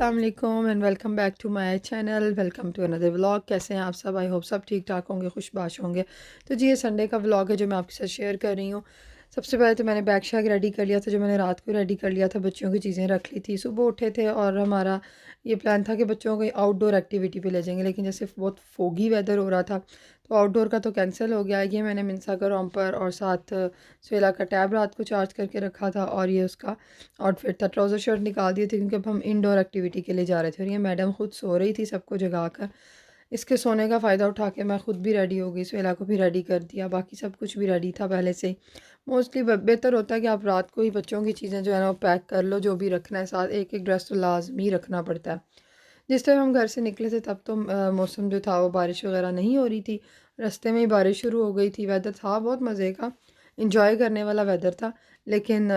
अस्सलाम वालेकुम and welcome back to my channel. Welcome to another vlog. कैसे हैं आप सब? आई होप सब ठीक ठाक होंगे, खुशबाश होंगे। तो जी ये संडे का व्लॉग है जो मैं आपके साथ शेयर कर रही हूँ। सबसे पहले तो मैंने बैग शैग रेडी कर लिया था, जो मैंने रात को रेडी कर लिया था, बच्चों की चीज़ें रख ली थी। सुबह उठे थे और हमारा ये प्लान था कि बच्चों को आउटडोर एक्टिविटी पे ले जाएंगे, लेकिन जैसे बहुत फोगी वेदर हो रहा था तो आउटडोर का तो कैंसिल हो गया। ये मैंने मिन्सा का रोम्पर और साथ स्वेला का टैब रात को चार्ज करके रखा था, और ये उसका आउटफिट था। ट्राउज़र शर्ट निकाल दिए थे क्योंकि अब हम इंडोर एक्टिविटी के लिए जा रहे थे, और ये मैडम खुद सो रही थी सबको जगा कर। इसके सोने का फ़ायदा उठा के मैं खुद भी रेडी हो गई, स्वेला को भी रेडी कर दिया, बाकी सब कुछ भी रेडी था पहले से ही। मोस्टली बेहतर होता है कि आप रात को ही बच्चों की चीज़ें जो है ना वो पैक कर लो, जो भी रखना है साथ। एक एक ड्रेस तो लाजमी रखना पड़ता है। जिस टाइम हम घर से निकले थे तब तो मौसम जो था वो बारिश वगैरह नहीं हो रही थी। रास्ते में ही बारिश शुरू हो गई थी। वेदर था बहुत मज़े का, इंजॉय करने वाला वेदर था। लेकिन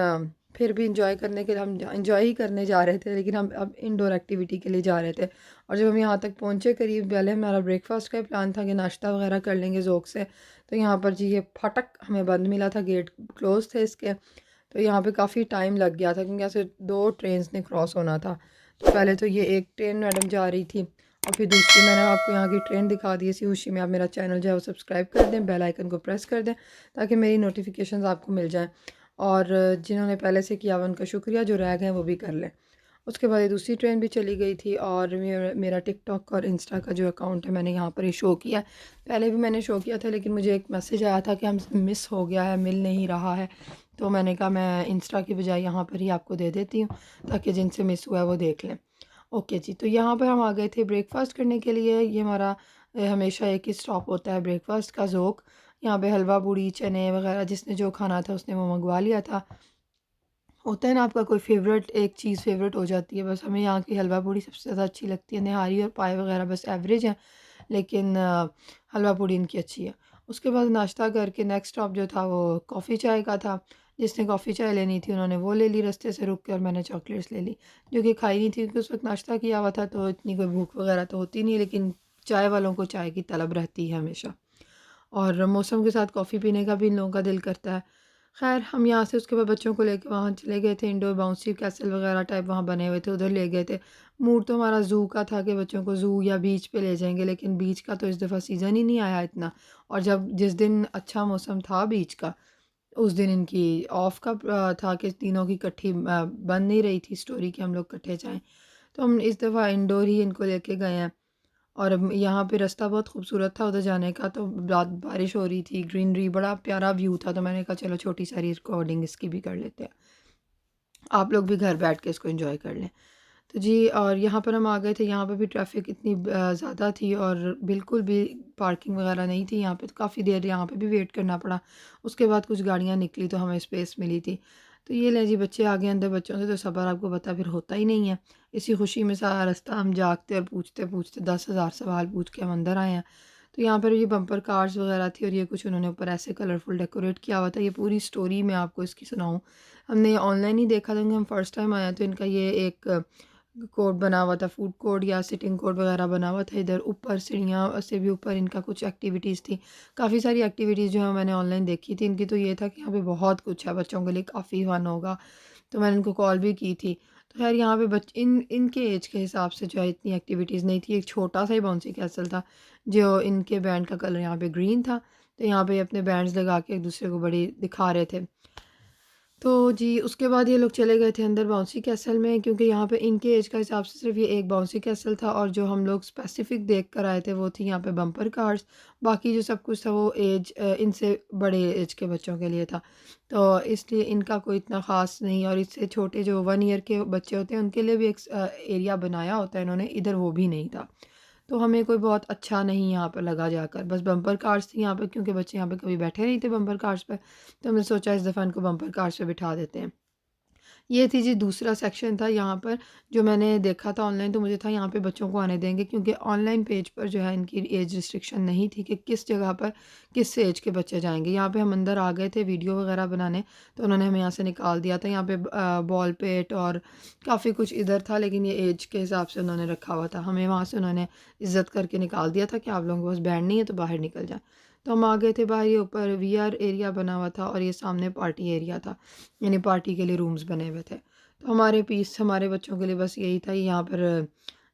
फिर भी इंजॉय करने के लिए हम इंजॉय ही करने जा रहे थे, लेकिन हम अब इंडोर एक्टिविटी के लिए जा रहे थे। और जब हम यहाँ तक पहुँचे, करीब पहले हमारा ब्रेकफास्ट का ही प्लान था कि नाश्ता वगैरह कर लेंगे ज़ोक से। तो यहाँ पर जी ये फटक हमें बंद मिला था, गेट क्लोज थे इसके। तो यहाँ पे काफ़ी टाइम लग गया था क्योंकि ऐसे दो ट्रेन्स ने क्रॉस होना था। तो पहले तो ये एक ट्रेन मैडम जा रही थी, और फिर दूसरी मैंने आपको यहाँ की ट्रेन दिखा दी। इसी खुशी में आप मेरा चैनल जो है वो सब्सक्राइब कर दें, बेल आइकन को प्रेस कर दें ताकि मेरी नोटिफिकेशंस आपको मिल जाएं। और जिन्होंने पहले से किया हुआ उनका शुक्रिया, जो रह गए वो भी कर लें। उसके बाद ये दूसरी ट्रेन भी चली गई थी, और मेरा टिकटॉक और इंस्टा का जो अकाउंट है मैंने यहाँ पर ही शो किया। पहले भी मैंने शो किया था, लेकिन मुझे एक मैसेज आया था कि हम मिस हो गया है, मिल नहीं रहा है। तो मैंने कहा मैं इंस्टा की बजाय यहाँ पर ही आपको दे देती हूँ ताकि जिनसे मिस हुआ है वो देख लें। ओके जी, तो यहाँ पर हम आ गए थे ब्रेकफास्ट करने के लिए। ये हमारा हमेशा एक ही स्टॉप होता है ब्रेकफास्ट का, ज़ोक। यहाँ पे हलवा पूड़ी चने वगैरह जिसने जो खाना था उसने वो मंगवा लिया था। होता है ना आपका कोई फेवरेट, एक चीज़ फेवरेट हो जाती है। बस हमें यहाँ की हलवा पूड़ी सबसे ज़्यादा अच्छी लगती है। निहारी और पाए वगैरह बस एवरेज हैं, लेकिन हलवा पूड़ी इनकी अच्छी है। उसके बाद नाश्ता करके नेक्स्ट स्टॉप जो था वो कॉफ़ी चाय का था। जिसने कॉफ़ी चाय लेनी थी उन्होंने वो ले ली रास्ते से रुक के, और मैंने चॉकलेट्स ले ली जो कि खाई नहीं थी क्योंकि उस वक्त नाश्ता किया हुआ था, तो इतनी कोई भूख वगैरह तो होती नहीं है, लेकिन चाय वालों को चाय की तलब रहती है हमेशा। और मौसम के साथ कॉफ़ी पीने का भी इन लोगों का दिल करता है। ख़ैर हम यहाँ से उसके बाद बच्चों को लेके वहाँ चले गए थे। इंडोर बाउंसी कैसल वगैरह टाइप वहाँ बने हुए थे, उधर ले गए थे। मूड तो हमारा ज़ू का था कि बच्चों को ज़ू या बीच पे ले जाएंगे, लेकिन बीच का तो इस दफ़ा सीज़न ही नहीं आया इतना। और जब जिस दिन अच्छा मौसम था बीच का, उस दिन इनकी ऑफ का था कि तीनों की इकट्ठी बन नहीं रही थी स्टोरी कि हम लोग इकट्ठे जाएँ। तो हम इस दफ़ा इंडोर ही इनको लेके गए हैं। और यहाँ पे रास्ता बहुत खूबसूरत था उधर जाने का, तो रात बारिश हो रही थी, ग्रीनरी बड़ा प्यारा व्यू था, तो मैंने कहा चलो छोटी सारी रिकॉर्डिंग इसकी भी कर लेते हैं, आप लोग भी घर बैठ के इसको एंजॉय कर लें। तो जी, और यहाँ पर हम आ गए थे। यहाँ पे भी ट्रैफिक इतनी ज़्यादा थी और बिल्कुल भी पार्किंग वगैरह नहीं थी यहाँ पे, तो काफ़ी देर यहाँ पे भी वेट करना पड़ा। उसके बाद कुछ गाड़ियाँ निकली तो हमें स्पेस मिली थी। तो ये ले जी, बच्चे आ गए अंदर। बच्चों से तो सब्र आपको पता फिर होता ही नहीं है। इसी खुशी में सारा रास्ता हम जागते और पूछते पूछते 10,000 सवाल पूछ के हम अंदर आए हैं। तो यहाँ पर ये बम्पर कार्स वगैरह थी, और ये कुछ उन्होंने ऊपर ऐसे कलरफुल डेकोरेट किया हुआ था। ये पूरी स्टोरी मैं आपको इसकी सुनाऊँ, हमने ऑनलाइन ही देखा था क्योंकि हम फर्स्ट टाइम आए, तो इनका ये एक कोड बना हुआ था, फूड कोड या सिटिंग कोड वगैरह बना हुआ था। इधर ऊपर सीढ़ियाँ से भी ऊपर इनका कुछ एक्टिविटीज़ थी। काफ़ी सारी एक्टिविटीज़ जो है मैंने ऑनलाइन देखी थी इनकी, तो ये था कि यहाँ पे बहुत कुछ है, बच्चों के लिए काफ़ी फन होगा। तो मैंने उनको कॉल भी की थी। तो खैर यहाँ पे इनके एज के हिसाब से जो है इतनी एक्टिविटीज़ नहीं थी। एक छोटा सा ही बाउंसी कैसल था, जो इनके बैंड का कलर यहाँ पे ग्रीन था। तो यहाँ पे अपने बैंड्स लगा के एक दूसरे को बड़ी दिखा रहे थे। तो जी, उसके बाद ये लोग चले गए थे अंदर बाउंसी कैसल में, क्योंकि यहाँ पे इनके एज का हिसाब से सिर्फ ये एक बाउंसी कैसल था, और जो हम लोग स्पेसिफिक देख कर आए थे वो थी यहाँ पे बम्पर कार्स। बाकी जो सब कुछ था वो इनसे बड़े एज के बच्चों के लिए था, तो इसलिए इनका कोई इतना ख़ास नहीं। और इससे छोटे जो 1 ईयर के बच्चे होते हैं उनके लिए भी एक एरिया बनाया होता है इन्होंने, इधर वो भी नहीं था। तो हमें कोई बहुत अच्छा नहीं यहाँ पर लगा जाकर। बस बम्पर कार्स थी यहाँ पे, क्योंकि बच्चे यहाँ पे कभी बैठे नहीं थे बम्पर कार्स पे, तो हमने सोचा इस दफ़ा इनको बम्पर कार्स पे बिठा देते हैं। ये थी जी दूसरा सेक्शन था यहाँ पर, जो मैंने देखा था ऑनलाइन। तो मुझे था यहाँ पे बच्चों को आने देंगे, क्योंकि ऑनलाइन पेज पर जो है इनकी एज रिस्ट्रिक्शन नहीं थी कि किस जगह पर किस एज के बच्चे जाएंगे। यहाँ पे हम अंदर आ गए थे वीडियो वगैरह बनाने, तो उन्होंने हमें यहाँ से निकाल दिया था। यहाँ पे बॉल पेट और काफ़ी कुछ इधर था, लेकिन ये एज के हिसाब से उन्होंने रखा हुआ था। हमें वहाँ से उन्होंने इज्जत करके निकाल दिया था कि आप लोगों के पास बैंड नहीं है तो बाहर निकल जाए। तो हम आ गए थे बाहर। ये ऊपर वीआर एरिया बना हुआ था और ये सामने पार्टी एरिया था, यानी पार्टी के लिए रूम्स बने हुए थे। तो हमारे पीस हमारे बच्चों के लिए बस यही था, यहाँ पर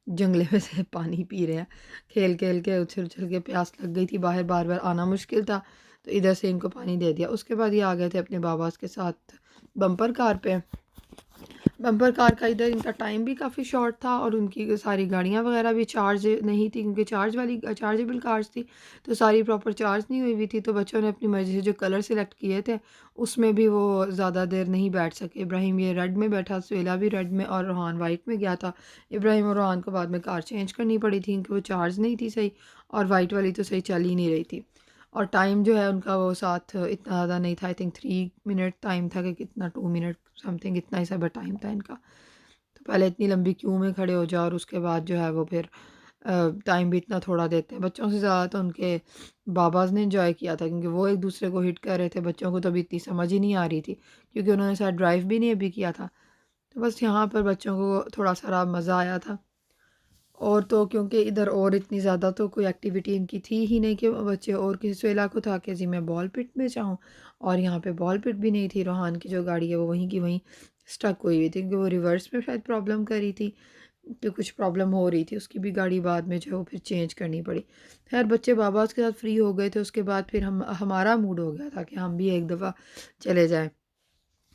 जंगले में से पानी पी रहे हैं, खेल खेल के उछल उछल के प्यास लग गई थी, बाहर बार बार आना मुश्किल था, तो इधर से इनको पानी दे दिया। उसके बाद ये आ गए थे अपने बाबा के साथ बम्पर कार पे। बम्पर कार का इधर इनका टाइम भी काफ़ी शॉर्ट था और उनकी सारी गाड़ियाँ वगैरह भी चार्ज नहीं थी, क्योंकि चार्जेबल कार्स थी, तो सारी प्रॉपर चार्ज नहीं हुई हुई थी। तो बच्चों ने अपनी मर्ज़ी से जो कलर सेलेक्ट किए थे उसमें भी वो ज़्यादा देर नहीं बैठ सके। इब्राहिम ये रेड में बैठा, सुहेला भी रेड में और रोहान वाइट में गया था। इब्राहिम और रोहान को बाद में कार चेंज करनी पड़ी थी, क्योंकि वो चार्ज नहीं थी सही, और वाइट वाली तो सही चल ही नहीं रही थी। और टाइम जो है उनका वो साथ इतना ज़्यादा नहीं था, आई थिंक 3 मिनट टाइम था कि कितना, 2 मिनट समथिंग, इतना ही सब टाइम था इनका। तो पहले इतनी लंबी क्यू में खड़े हो जाओ और उसके बाद जो है वो फिर टाइम भी इतना थोड़ा देते हैं। बच्चों से ज़्यादा तो उनके बाबाज ने एंजॉय किया था, क्योंकि वो एक दूसरे को हिट कर रहे थे। बच्चों को तो अभी इतनी समझ ही नहीं आ रही थी, क्योंकि उन्होंने शायद ड्राइव भी नहीं अभी किया था। तो बस यहाँ पर बच्चों को थोड़ा सा मज़ा आया था। और तो क्योंकि इधर और इतनी ज़्यादा तो कोई एक्टिविटी इनकी थी ही नहीं कि बच्चे और किसी सुहेला को था कि जी मैं बॉल पिट में जाऊँ, और यहाँ पे बॉल पिट भी नहीं थी। रोहान की जो गाड़ी है वो वहीं की वहीं स्टक हुई हुई थी, क्योंकि वो रिवर्स में शायद प्रॉब्लम कर रही थी, तो कुछ प्रॉब्लम हो रही थी, उसकी भी गाड़ी बाद में जो है वो फिर चेंज करनी पड़ी। खैर बच्चे बाबा उसके साथ फ्री हो गए थे, उसके बाद फिर हमारा मूड हो गया था कि हम भी एक दफ़ा चले जाएँ।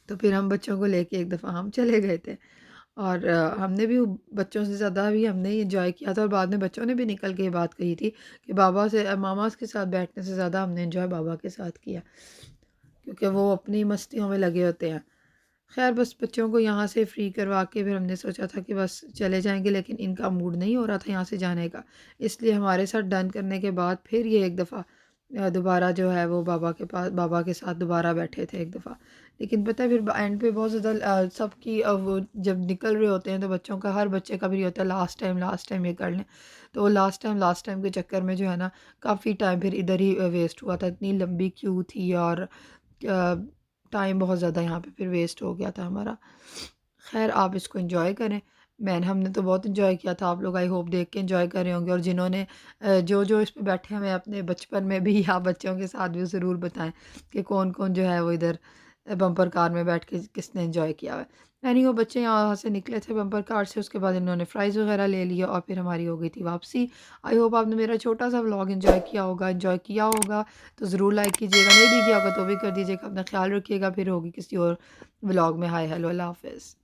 तो फिर हम बच्चों को लेके एक दफ़ा हम चले गए थे, और हमने भी बच्चों से ज़्यादा भी हमने ही एंजॉय किया था, और बाद में बच्चों ने भी निकल के ये बात कही थी कि बाबा से मामा के साथ बैठने से ज़्यादा हमने एंजॉय बाबा के साथ किया, क्योंकि वो अपनी मस्तियों में लगे होते हैं। खैर बस बच्चों को यहाँ से फ्री करवा के फिर हमने सोचा था कि बस चले जाएंगे, लेकिन इनका मूड नहीं हो रहा था यहाँ से जाने का, इसलिए हमारे साथ डन करने के बाद फिर ये एक दफ़ा दोबारा जो है वो बाबा के साथ दोबारा बैठे थे एक दफ़ा। लेकिन पता है फिर एंड पे बहुत ज़्यादा सबकी वो जब निकल रहे होते हैं तो बच्चों का, हर बच्चे का भी होता है लास्ट टाइम ये कर लें, तो वो लास्ट टाइम के चक्कर में जो है ना काफ़ी टाइम फिर इधर ही वेस्ट हुआ था। इतनी लंबी क्यू थी, और टाइम बहुत ज़्यादा यहाँ पे फिर वेस्ट हो गया था हमारा। खैर आप इसको एंजॉय करें। हमने तो बहुत एंजॉय किया था, आप लोग आई होप देख के एंजॉय कर रहे होंगे, और जिन्होंने जो जो इस पे बैठे हुए हैं अपने बचपन में भी या बच्चों के साथ भी ज़रूर बताएं कि कौन कौन जो है वो इधर बम्पर कार में बैठ के किसने एंजॉय किया हुआ है। एनी वो बच्चे यहाँ से निकले थे बम्पर कार से, उसके बाद इन्होंने फ्राइज़ वगैरह ले लिया और फिर हमारी हो गई थी वापसी। आई होप आपने मेरा छोटा सा व्लॉग एंजॉय किया होगा, तो ज़रूर लाइक कीजिएगा, नहीं भी किया होगा तो भी कर दीजिएगा। अपना ख्याल रखिएगा, फिर होगी किसी और व्लॉग में। हाय हेलो, अल्लाह हाफ़िज़।